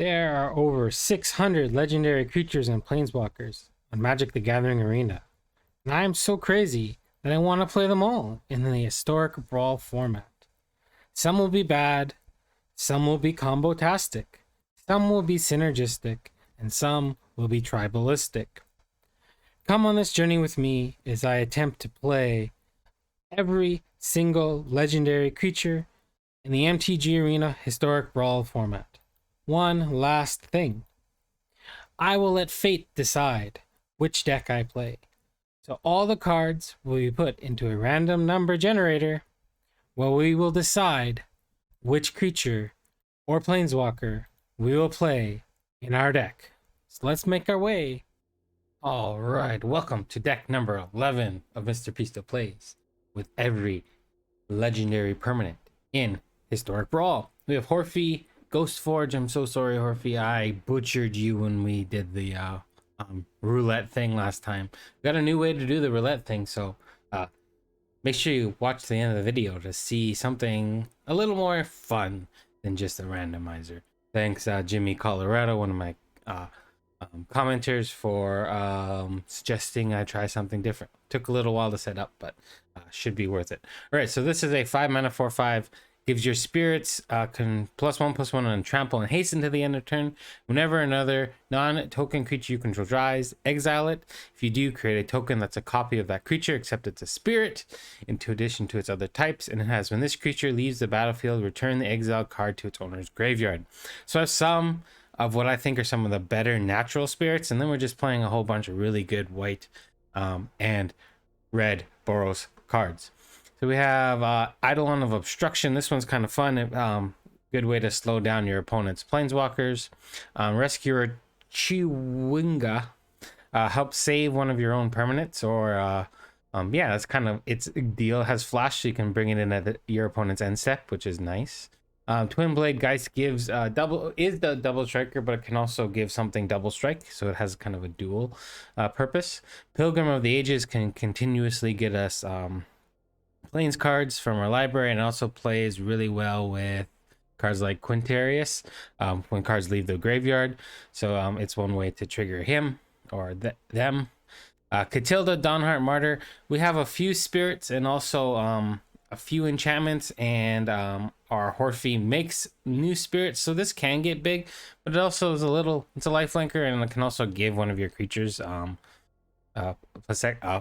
There are over 600 legendary creatures and planeswalkers on Magic the Gathering Arena, and I am so crazy that I want to play them all in the Historic Brawl format. Some will be bad, some will be combo-tastic, some will be synergistic, and some will be tribalistic. Come on this journey with me as I attempt to play every single legendary creature in the MTG Arena Historic Brawl format. One last thing. I will let fate decide which deck I play. So all the cards will be put into a random number generator where we will decide which creature or planeswalker we will play in our deck. So let's make our way. Alright, welcome to deck number 11 of Mr. Pisto Plays with every legendary permanent in Historic Brawl. We have Hofri Ghostforge. I'm so sorry, Hofri. I butchered you when we did the roulette thing last time. We got a new way to do the roulette thing, so make sure you watch the end of the video to see something a little more fun than just a randomizer. Thanks, Jimmy Colorado, one of my commenters, for suggesting I try something different. Took a little while to set up, but should be worth it. All right, so this is a 5-mana 4/5. Gives your spirits can +1/+1 on trample and hasten to the end of turn. Whenever another non-token creature you control dies, exile it. If you do, create a token that's a copy of that creature, except it's a spirit, into addition to its other types. And it has, when this creature leaves the battlefield, return the exiled card to its owner's graveyard. So I have some of what I think are some of the better natural spirits, and then we're just playing a whole bunch of really good white and red Boros cards. So we have Eidolon of Obstruction. This one's kind of fun. Good way to slow down your opponent's planeswalkers. Rescuer Chiwinga helps save one of your own permanents, or yeah, that's kind of its deal. It has flash, so you can bring it in at your opponent's end step, which is nice. Twin Blade Geist gives is the double striker, but it can also give something double strike, so it has kind of a dual purpose. Pilgrim of the Ages can continuously get us Plains cards from our library, and also plays really well with cards like Quintarius when cards leave the graveyard. So it's one way to trigger him or them. Catilda, Dawnheart Martyr. We have a few spirits and also a few enchantments, and our Hofri makes new spirits, so this can get big, but it also is it's a lifelinker, and it can also give one of your creatures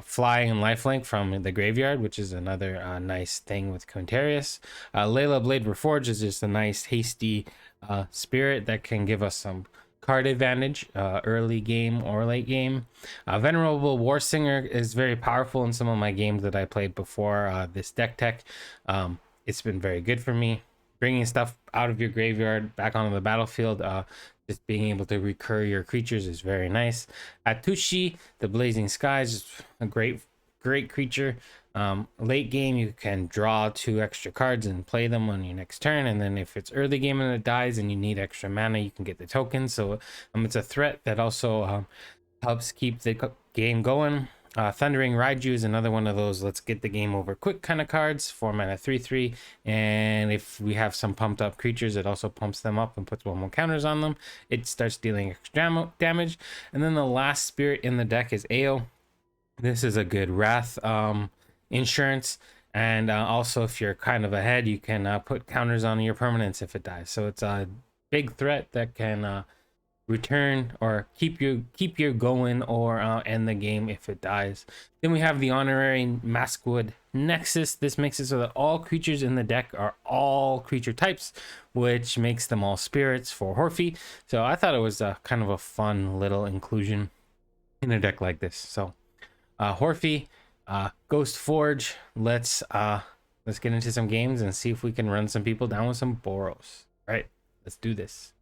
flying and lifelink from the graveyard, which is another nice thing with Quintarius. Layla Blade Reforged is just a nice hasty spirit that can give us some card advantage early game or late game. Venerable Warsinger is very powerful in some of my games that I played before this Dech Tech. It's been very good for me, bringing stuff out of your graveyard back onto the battlefield. Just being able to recur your creatures is very nice. Atushi, the Blazing Skies, is a great creature. Late game, you can draw 2 extra cards and play them on your next turn, and then if it's early game and it dies and you need extra mana, you can get the token. So it's a threat that also helps keep the game going. Thundering Raiju is another one of those let's get the game over quick kind of cards. 4-mana 3/3, and if we have some pumped up creatures, it also pumps them up and puts 1 more counters on them. It starts dealing extra damage. And then the last spirit in the deck is Ao. This is a good wrath insurance, and also if you're kind of ahead, you can put counters on your permanents if it dies. So it's a big threat that can return or keep you going, or end the game if it dies. Then we have the Honorary Maskwood Nexus. This makes it so that all creatures in the deck are all creature types, which makes them all spirits for Hofri. So I thought it was kind of a fun little inclusion in a deck like this. So Hofri, Ghostforge. Let's get into some games and see if we can run some people down with some Boros. All right, let's do this.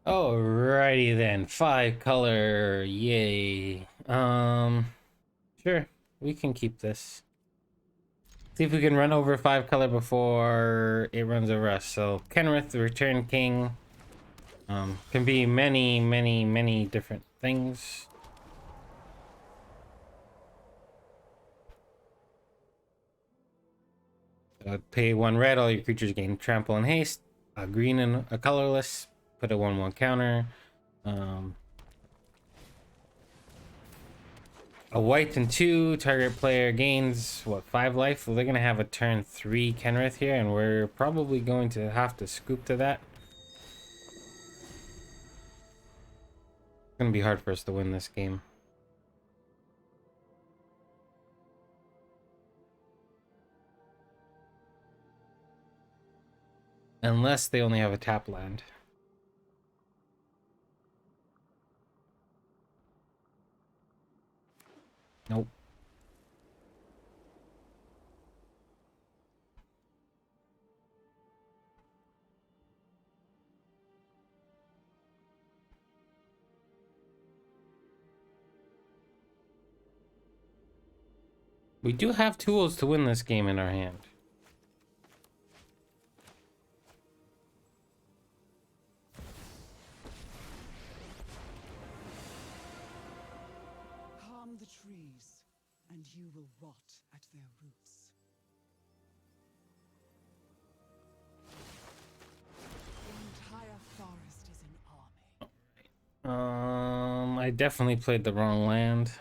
Alrighty then, 5 color, yay. Sure, we can keep this. See if we can run over 5 color before it runs over us. So Kenrith, the Return King, can be many different things. Pay 1 red, all your creatures gain trample and haste. A green and a colorless put a 1/1 counter. A white and 2, target player gains, what, 5 life? Well, they're going to have a turn 3 Kenrith here, and we're probably going to have to scoop to that. It's going to be hard for us to win this game. Unless they only have a tap land. Nope. We do have tools to win this game in our hand. Harm the trees, and you will rot at their roots. The entire forest is an army. I definitely played the wrong land.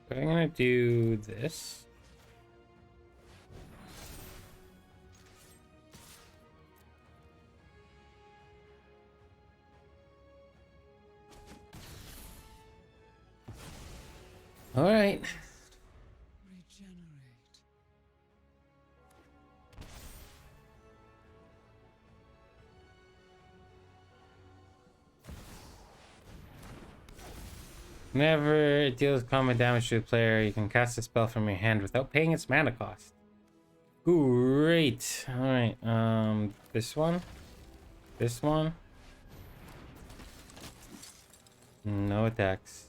But I'm gonna do this. All right. Regenerate. Whenever it deals combat damage to a player, you can cast a spell from your hand without paying its mana cost. Great. All right. This one. This one. No attacks.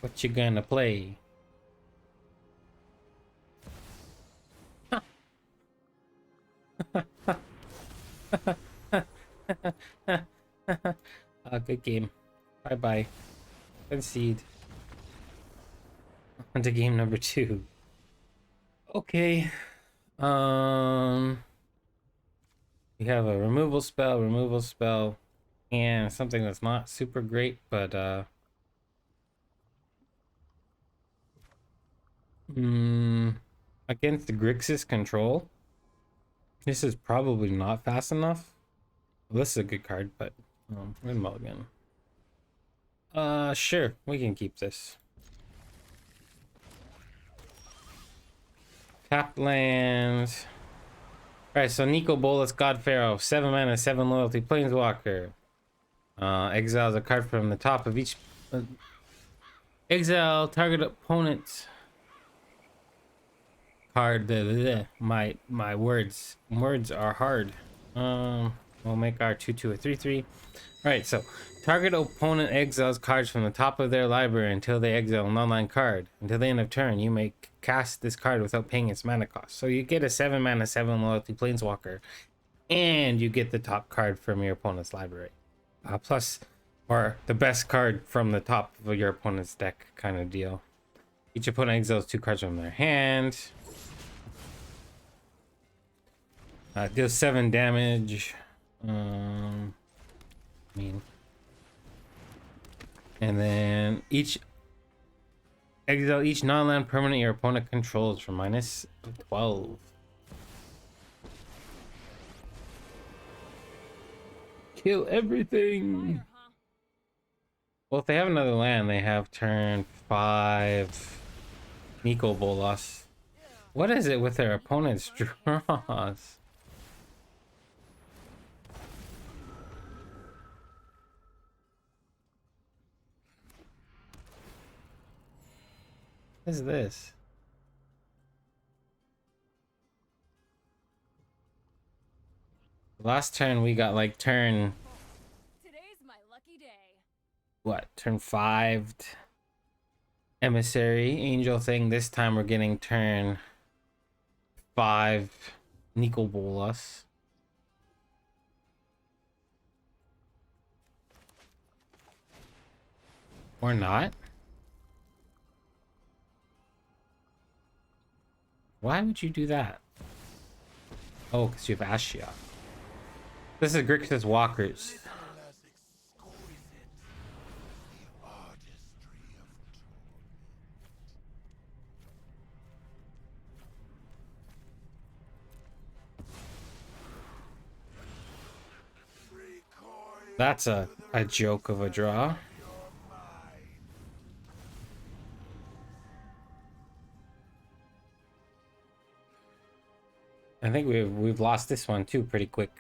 What you gonna play? Good game. Bye bye. Concede. On to game number 2. Okay. We have a removal spell, and something that's not super great, but against the Grixis control, this is probably not fast enough. Well, this is a good card, but we're gonna mulligan. Sure, we can keep this. Tap lands. Alright, so Nico, Bolas, God Pharoh, 7 mana, 7 loyalty, Planeswalker. Exiles a card from the top of each. Exile target opponent card. My words are hard. We'll make our 2/2 a 3/3. Alright, so target opponent exiles cards from the top of their library until they exile an online card. Until the end of turn, you may cast this card without paying its mana cost. So you get a 7 mana, 7 loyalty Planeswalker, and you get the top card from your opponent's library. Plus, or the best card from the top of your opponent's deck kind of deal. Each opponent exiles 2 cards from their hand. Deals 7 damage. And then exile each non-land permanent your opponent controls for -12. Kill everything. Fire, huh? Well, if they have another land, they have turn 5 Nico Bolas. What is it with their opponent's draws? What is this? Last turn we got like turn Today's my lucky day. what, turn 5 Emissary Angel thing. This time we're getting turn 5 Nico Bolas. Or not. Why would you do that? Oh, because you have Ashia. This is Grixis Walkers. That's a joke of a draw. I think we've lost this one too pretty quick.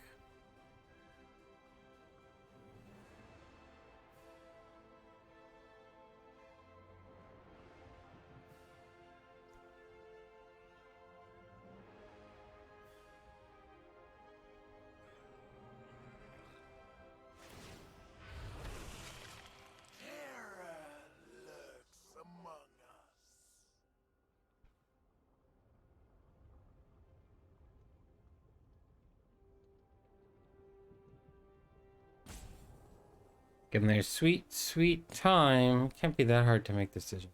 Given their sweet, sweet time, can't be that hard to make decisions.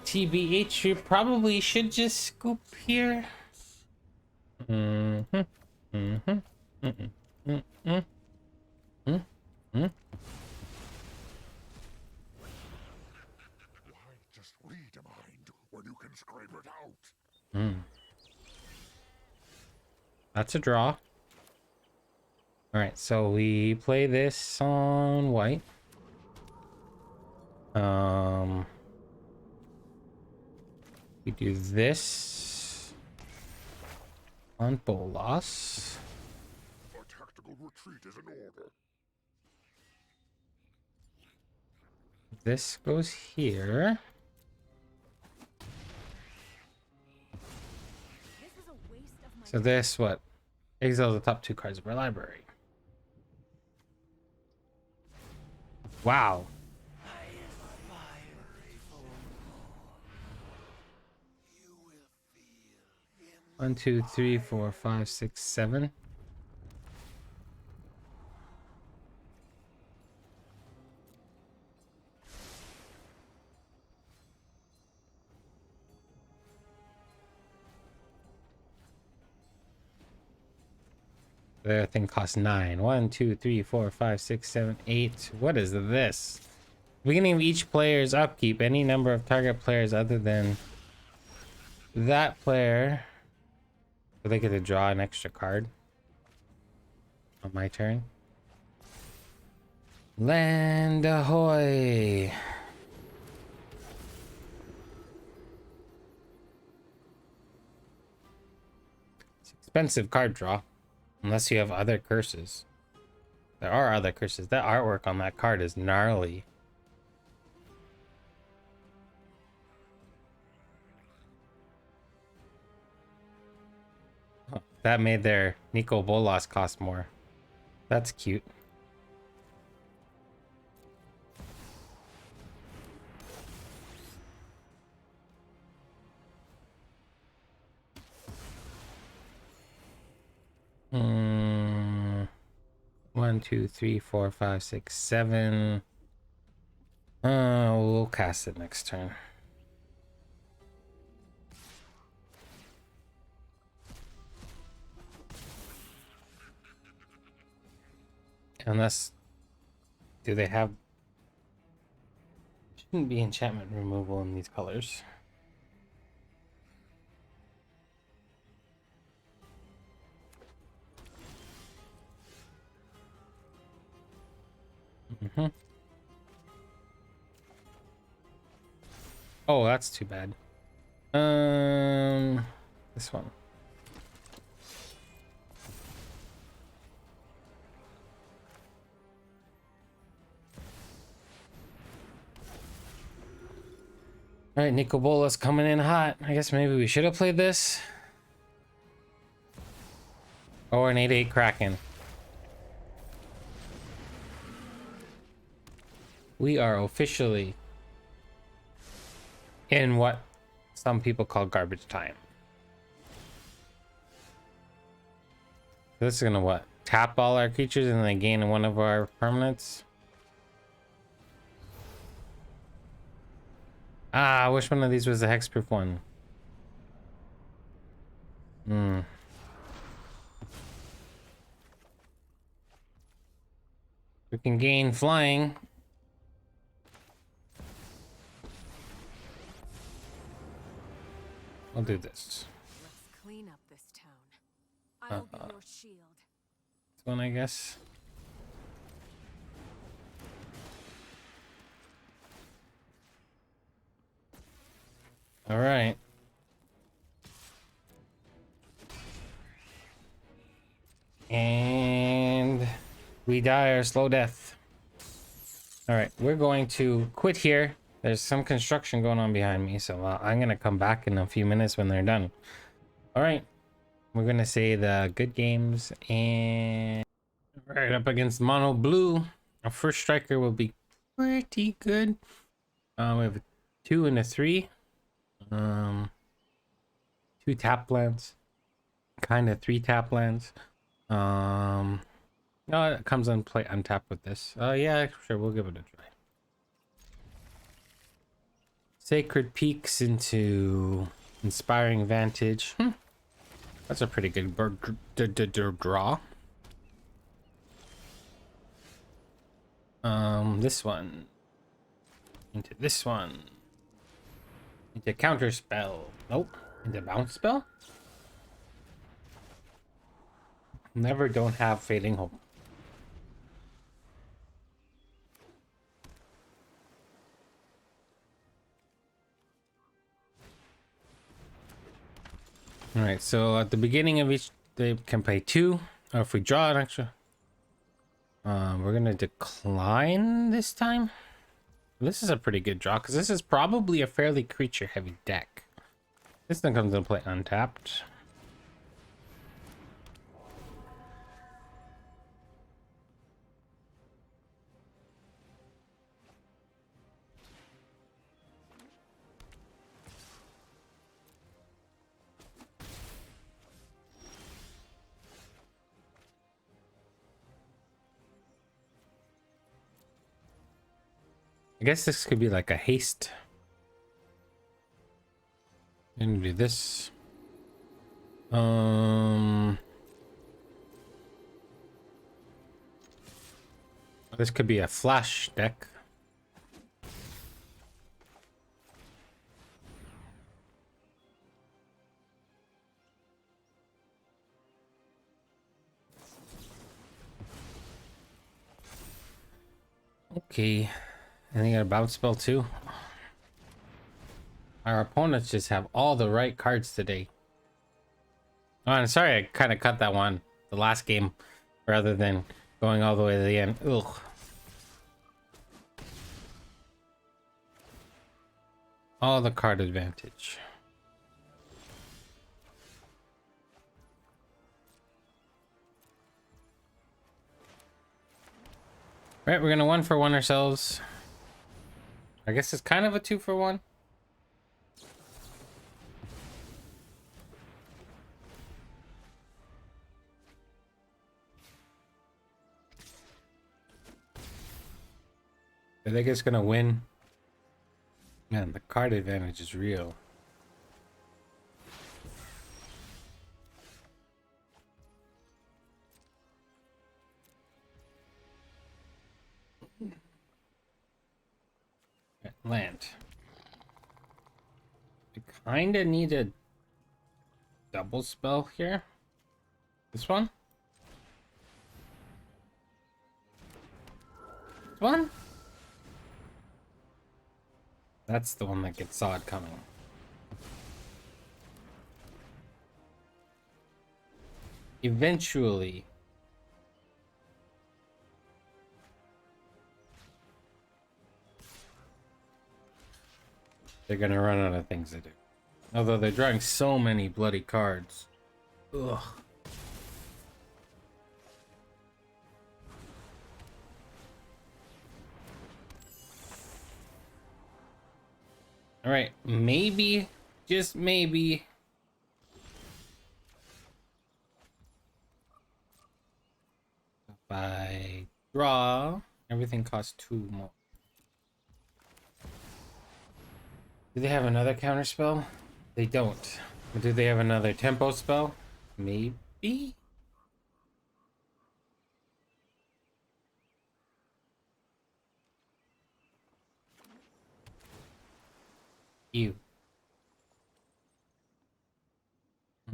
TBH, you probably should just scoop here. Why just read a mind when you can scrape it out? That's a draw. Alright, so we play this on white. We do this on Bolas. A tactical retreat is in order. This goes here. So this, what? Exiles the top 2 cards of our library. Wow. 1, 2, 3, 4, 5, 6, 7. The thing costs 9. 1, 2, 3, 4, 5, 6, 7, 8. What is this? Beginning of each player's upkeep, any number of target players other than that player. So they get to draw an extra card on my turn. Land ahoy! It's an expensive card draw. Unless you have other curses. There are other curses. That artwork on that card is gnarly. Oh, that made their Nico Bolas cost more. That's cute. One, two, three, four, five, six, 7. We'll cast it next turn. Unless, do they have? Shouldn't be enchantment removal in these colors. Oh, that's too bad. This one. All right, Nico Bolas coming in hot. I guess maybe we should have played this. Or an 8/8 Kraken. We are officially in what some people call garbage time. This is gonna what? Tap all our creatures and then gain one of our permanents? Ah, I wish one of these was a hexproof one. We can gain flying. I'll do this. Let's clean up this town. I'll be your shield. This one, I guess. All right. And we die our slow death. All right, we're going to quit here. There's some construction going on behind me, so I'm gonna come back in a few minutes when they're done. All right, we're gonna say the good games, and right up against mono blue. Our first striker will be pretty good. We have a 2 and a 3. 2 tap lands, kind of 3 tap lands. No, it comes on play untapped with this. Yeah, sure, we'll give it a try. Sacred Peaks into Inspiring Vantage. That's a pretty good draw. This one into this one into counter spell. Nope, into bounce spell. Never don't have Fading Hope. All right, so at the beginning of each, they can play 2. Or if we draw an extra, we're gonna decline this time. This is a pretty good draw because this is probably a fairly creature-heavy deck. This thing comes into play untapped. I guess this could be like a haste. And do this. This could be a flash deck. Okay. And they got a bounce spell too. Our opponents just have all the right cards today. Oh, I'm sorry, I kind of cut that one the last game rather than going all the way to the end. Ugh. All the card advantage. Right, we're gonna 1-for-1 ourselves. I guess it's kind of a 2-for-1. I think it's gonna win. Man, the card advantage is real. Land. I kind of need a double spell here. This one? This one? That's the one that gets saw it coming. Eventually. They're gonna run out of things to do. Although they're drawing so many bloody cards. Ugh. Alright, maybe, just maybe. If I draw, everything costs 2 more. Do they have another counter spell? They don't. But do they have another tempo spell? Maybe? Ew.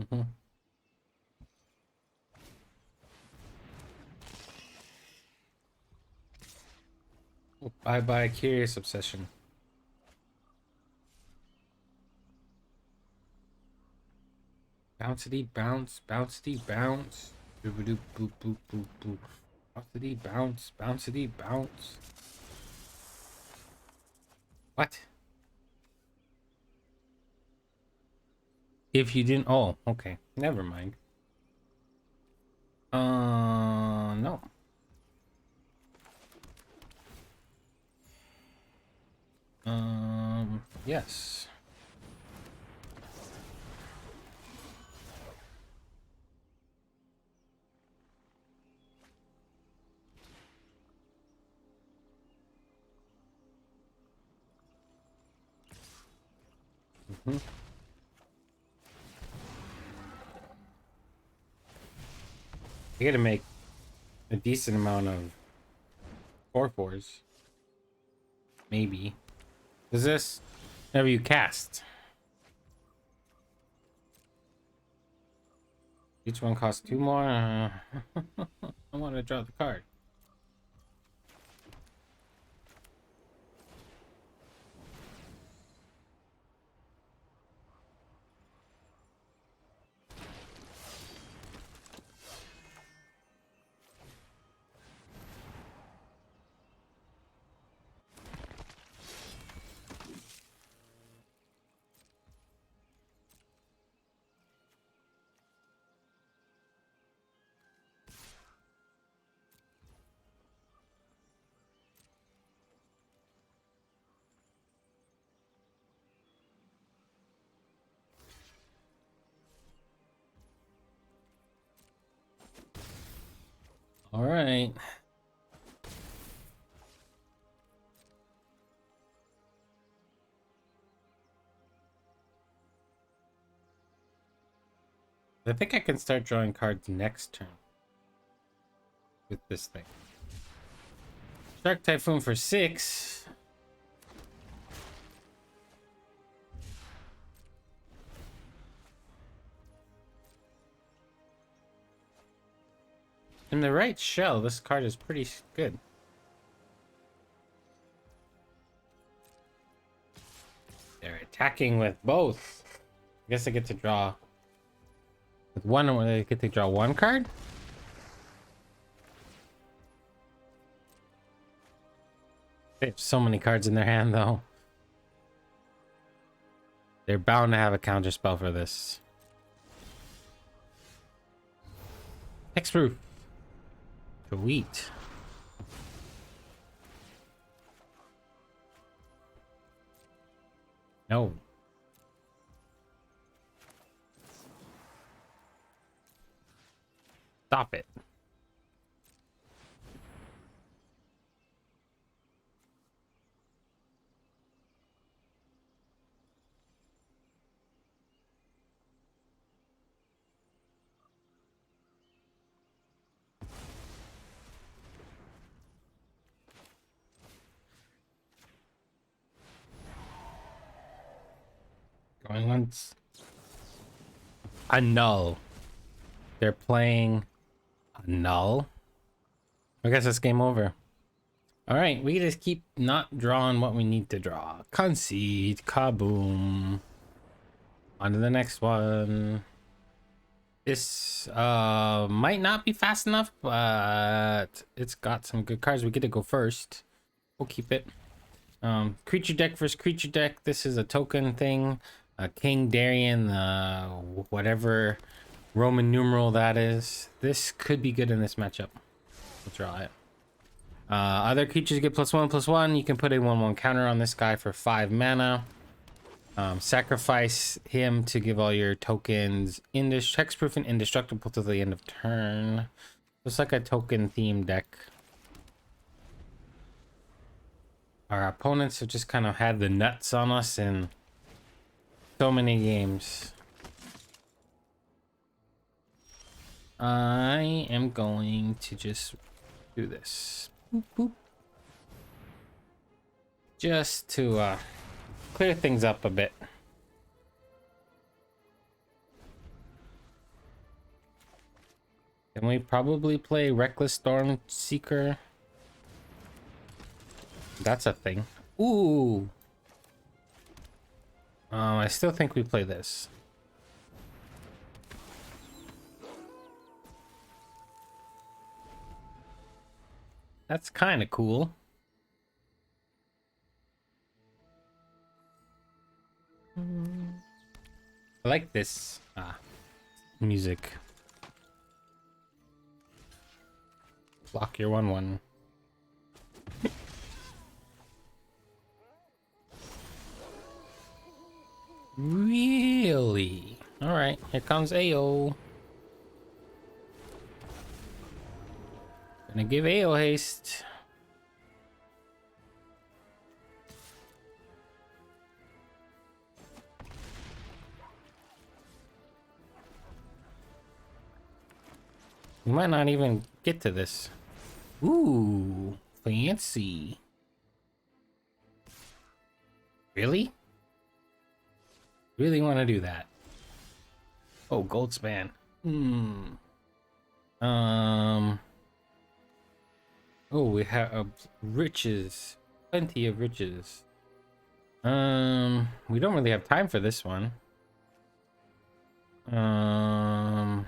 Mm-hmm. Oh, bye-bye Curious Obsession. Bouncity bounce, bouncity bounce. Boop boop boop boop boop. Bouncity bounce, bouncity bounce. What? If you didn't, oh, okay, never mind. No. Yes. Mm-hmm. I gotta make a decent amount of 4/4s. Maybe. Is this whenever you cast? Each one costs 2 more. I want to draw the card. All right. I think I can start drawing cards next turn with this thing. Shark Typhoon for 6. In the right shell, this card is pretty good. They're attacking with both. I guess I get to draw with one, or they get to draw 1 card. They have so many cards in their hand, though. They're bound to have a counter spell for this. Hexproof. Sweet. No. Stop it. Going once. A null. They're playing a null. I guess it's game over. All right, we just keep not drawing what we need to draw. Concede, kaboom. On to the next one. This might not be fast enough, but it's got some good cards. We get to go first. We'll keep it. Creature deck versus creature deck. This is a token thing. King Darion, whatever Roman numeral that is. This could be good in this matchup. We'll draw it. Other creatures get +1/+1. You can put a 1/1 counter on this guy for 5 mana. Sacrifice him to give all your tokens hexproof and indestructible till the end of turn. Looks like a token themed deck. Our opponents have just kind of had the nuts on us in so many games. I am going to just do this. Boop, boop. Just to clear things up a bit. Can we probably play Reckless Storm Seeker? That's a thing. Ooh. I still think we play this. That's kind of cool. I like this music. Block your 1/1. Really? All right, here comes AO. Gonna give AO haste. We might not even get to this. Ooh, fancy. Really? Really want to do that? Oh, Goldspan. Oh, we have riches. Plenty of riches. We don't really have time for this one. I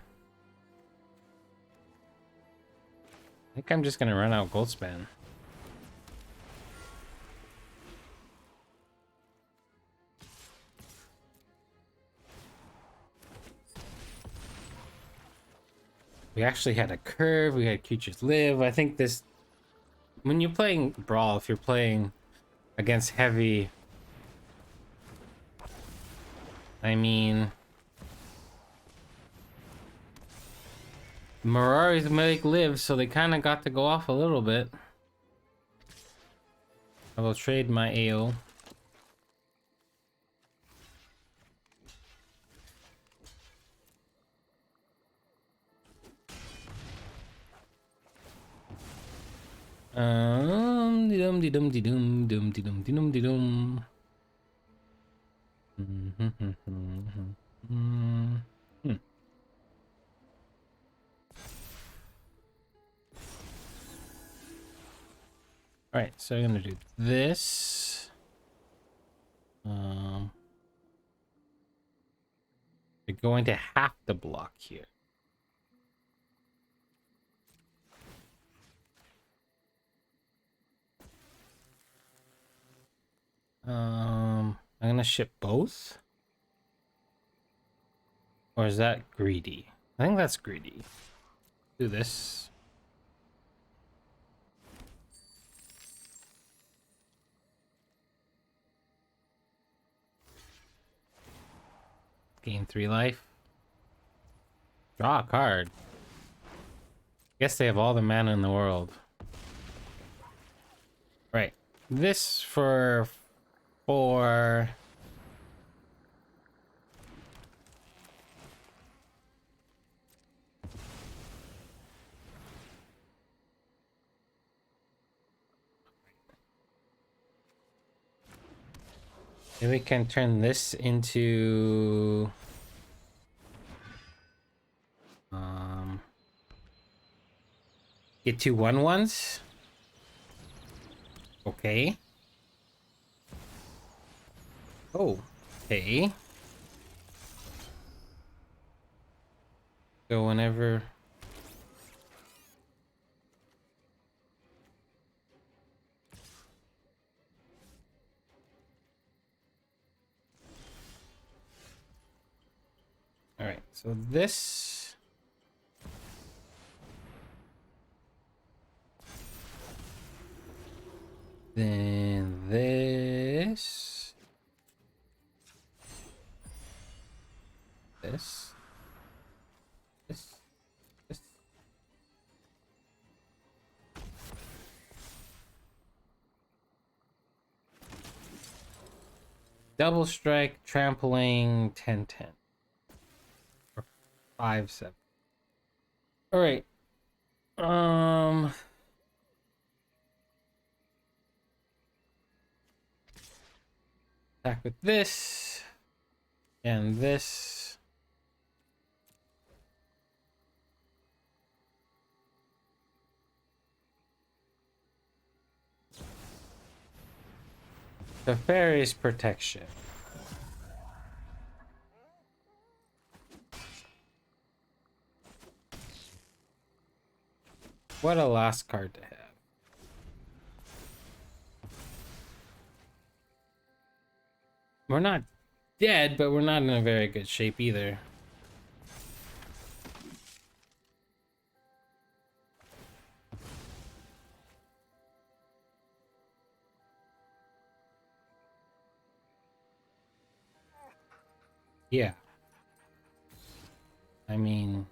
think I'm just gonna run out Goldspan. We actually had a curve, we had creatures live. I think this, when you're playing Brawl, if you're playing against heavy, I mean, Mirari's make live, so they kind of got to go off a little bit. I will trade my AO. Dum. All right, so I'm gonna do this. We're going to have to block here. I'm gonna ship both. Or is that greedy? I think that's greedy. Do this. Gain 3 life. Draw a card. Guess they have all the mana in the world. Right. This for 4. Maybe we can turn this into get 2 1/1s. Okay. Oh, okay. So whenever... Alright, so this... Then this... This... This... This... Double strike, trampling, 10-10. Or 5-7. Alright. Attack with this. And this. The fairy's protection. What a last card to have. We're not dead, but we're not in a very good shape either. Yeah. I mean...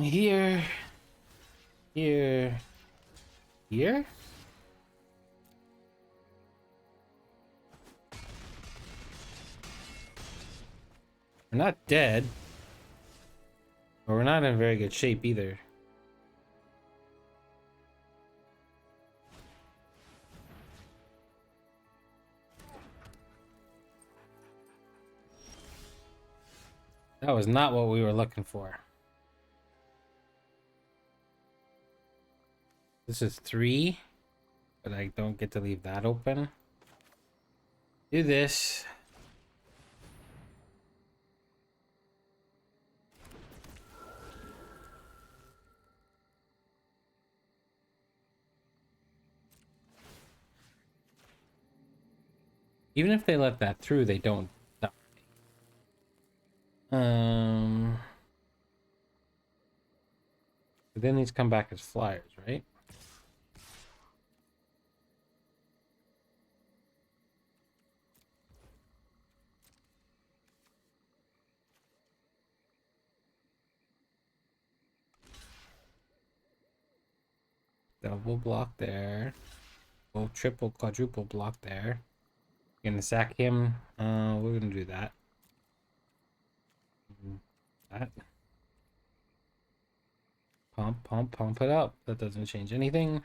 Here. Here. Here? We're not dead. But we're not in very good shape either. That was not what we were looking for. This is 3, but I don't get to leave that open. Do this. Even if they let that through, they don't die. But then these come back as flyers, right? Double block there. Well, triple, quadruple block there. Gonna sack him. We're gonna do that. That. Pump it up. That doesn't change anything.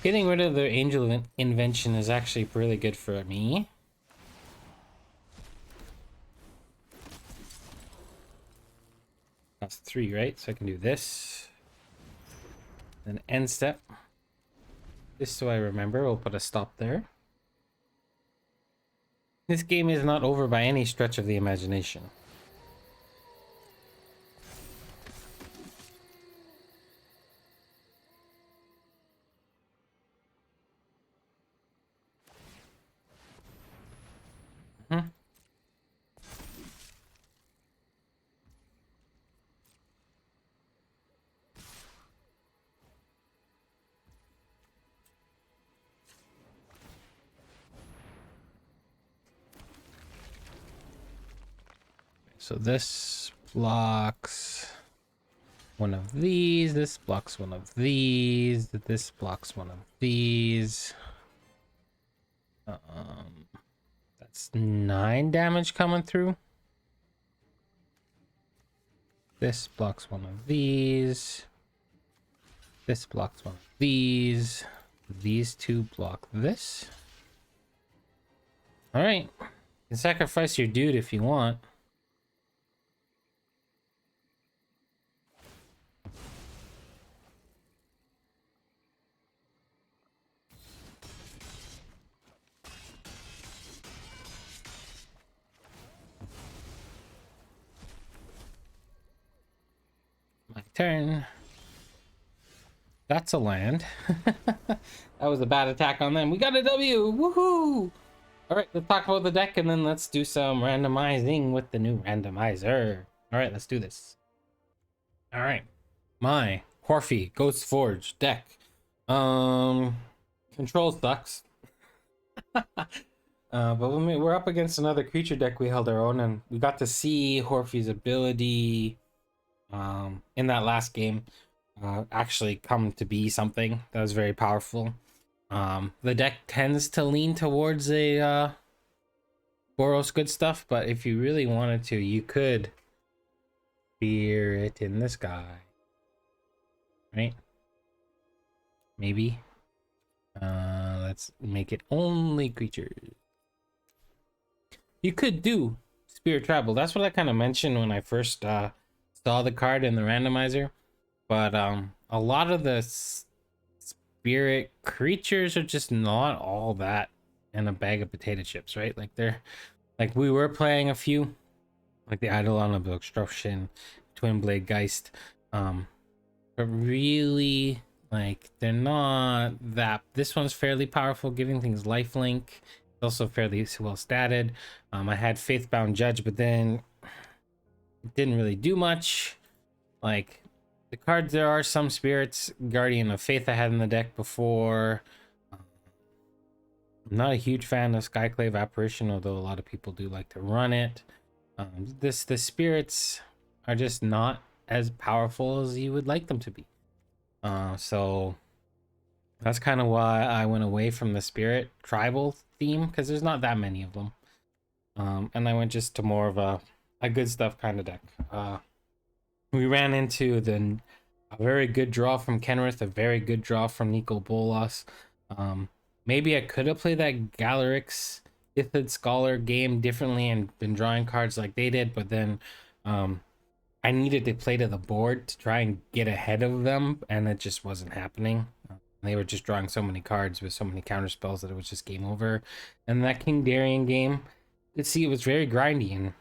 Getting rid of the angel invention is actually really good for me. That's 3, right? So I can do this. Then end step. Just so I remember, we'll put a stop there. This game is not over by any stretch of the imagination. So this blocks one of these, this blocks one of these, this blocks one of these. That's 9 damage coming through. This blocks one of these. This blocks one of these. These two block this. Alright. You can sacrifice your dude if you want. My turn. That's a land. That was a bad attack on them. We got a W! Woohoo! Alright, let's talk about the deck and then let's do some randomizing with the new randomizer. Alright, let's do this. Alright. My Hofri Ghostforge deck. Control sucks. But we're up against another creature deck we held our own, and we got to see Hofri's ability in that last game actually come to be something that was very powerful. The deck tends to lean towards a Boros good stuff, but if you really wanted to, you could fear it in the sky, right? Maybe. Let's make it only creatures. You could do Spirit Tribal. That's what I kind of mentioned when I first saw the card in the randomizer. But a lot of the spirit creatures are just not all that in a bag of potato chips, right? Like we were playing a few, like the Eidolon of Obstruction, Twin Blade Geist, but really, like, they're not that. This one's fairly powerful, giving things lifelink. It's also fairly well statted. I had Faithbound Judge, but then it didn't really do much. Like, the cards, there are some spirits. Guardian of Faith I had in the deck before. I'm not a huge fan of Skyclave Apparition, although a lot of people do like to run it. The spirits are just not as powerful as you would like them to be. So that's kind of why I went away from the spirit tribal theme, because there's not that many of them. And I went just to more of a good stuff kind of deck. We ran into a very good draw from Kenrith, a very good draw from Nico Bolas. Maybe I could have played that Grazilaxx Illithid Scholor game differently and been drawing cards like they did, but then I needed to play to the board to try and get ahead of them, and it just wasn't happening. They were just drawing so many cards with so many counter spells that it was just game over. And that King Darion game, you could see it was very grindy, and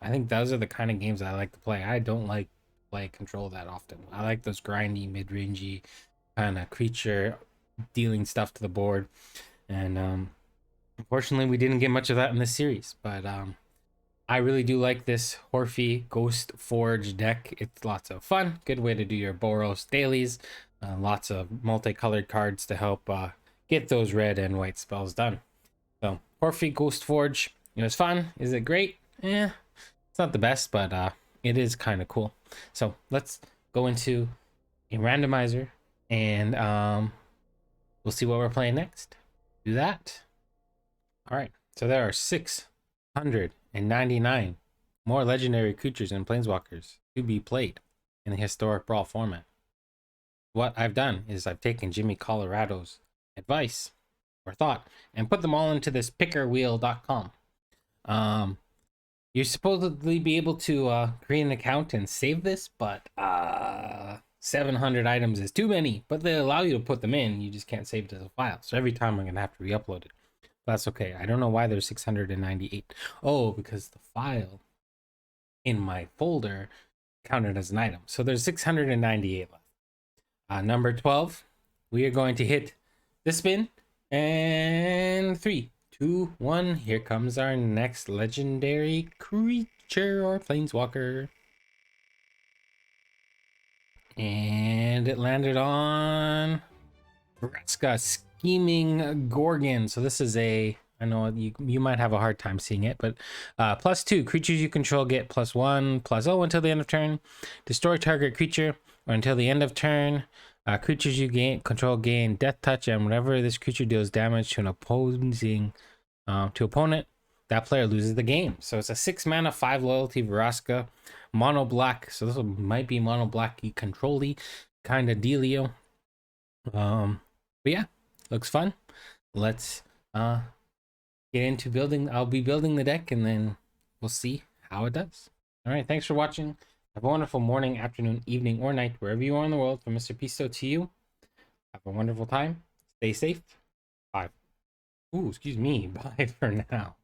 I think those are the kind of games I like to play. I don't like play control that often. I like those grindy, mid-rangey kind of creature dealing stuff to the board, and unfortunately we didn't get much of that in this series. But I really do like this Hofri Ghostforge deck. It's lots of fun, good way to do your Boros dailies, lots of multicolored cards to help get those red and white spells done. So Hofri Ghostforge, it's fun. Is it great? Yeah, it's not the best, but it is kind of cool. So let's go into a randomizer, and we'll see what we're playing next. Do that. All right, so there are 699 more legendary creatures and planeswalkers to be played in the Historic Brawl format. What I've done is I've taken Jimmy Colorado's advice or thought and put them all into this pickerwheel.com. You're supposedly be able to create an account and save this, but 700 items is too many, but they allow you to put them in. You just can't save it as a file. So every time I'm going to have to re-upload it. But that's okay. I don't know why there's 698. Oh, because the file in my folder counted as an item. So there's 698 left. Number 12, we are going to hit the spin, and 3, 2, 1. Here comes our next legendary creature or planeswalker. And it landed on Vraska, Scheming Gorgon. So this is a I know you might have a hard time seeing it, but +2 creatures you control get +1/+0 until the end of turn. Destroy target creature, or until the end of turn. Creatures you control gain Death Touch, and whenever this creature deals damage to an opponent, that player loses the game. So it's a 6 mana, 5 loyalty Vraska, mono black. So this might be mono blacky control-y kind of dealio. But yeah, looks fun. Let's get into building. I'll be building the deck, and then we'll see how it does. All right, thanks for watching. Have a wonderful morning, afternoon, evening, or night, wherever you are in the world. From Mr. Pisto to you, have a wonderful time. Stay safe. Bye. Ooh, excuse me. Bye for now.